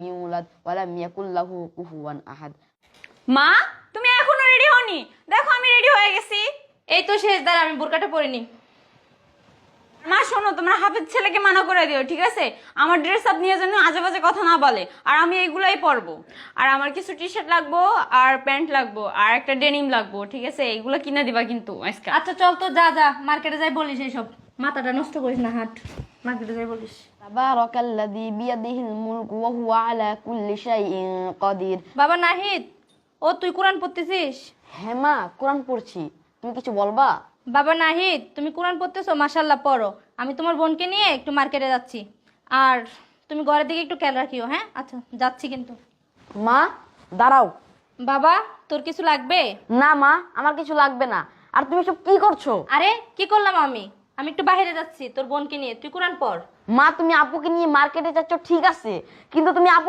ইউলাদ ওয়া লাম ইয়াকুল লাহু কুফুয়ান আহাদ। মা, তুমি এখনো রেডি হওনি? দেখো আমি রেডি হয়ে গেছি। এই তো শেষ, দাঁড়া আমি বোরকাটা পরে নি। মা শোনো, তোমরা হাফেজ ছেলেকে মানা করে দিও, ঠিক আছে? আমার ড্রেস আপ নিয়ে যেন আজে বাজে কথা না বলে, আর আমি এইগুলাই পরবো। আর আমার কিছু টি শার্ট লাগবো, আর প্যান্ট লাগবো, আর একটা ডেনিম লাগবো, ঠিক আছে? এইগুলো কিনে দিবা কিন্তু আজকে। আচ্ছা চল তো, যা যা মার্কেটে যাই বলিস এইসব, মাথাটা নষ্ট করিস না, হাট মার্কেটে যাই বলিস। তাবারাকাল্লাযী বিয়াদিহিল মুলকু ওয়া হুয়া আলা কুল্লি শাইইন কাদির। বাবা নাহিদ, ও তুই কোরআন পড়তেছিস? হ্যাঁ মা, কোরআন পড়ছি। তুমি কিছু বলবা? বাবা নাহিদ, তুমি কোরআন পড়তেছো, মাশাআল্লাহ পড়ো। আমি তোমার বোনকে নিয়ে একটু মার্কেটে যাচ্ছি, আর তুমি ঘরের দিকে একটু খেয়াল রাখিও। হ্যাঁ আচ্ছা, যাচ্ছি কিন্তু। মা দাঁড়াও। বাবা, তোর কিছু লাগবে? না মা, আমার কিছু লাগবে না। আর তুমি সব কি করছো? আরে কি করলাম আমি? আমি একটু বাইরে যাচ্ছি তোর বোনকে নিয়ে, তুই কোরআন পড়। মা, তুমি আপুকে নিয়ে মার্কেটে যাচ্ছ ঠিক আছে, কিন্তু তুমি আপু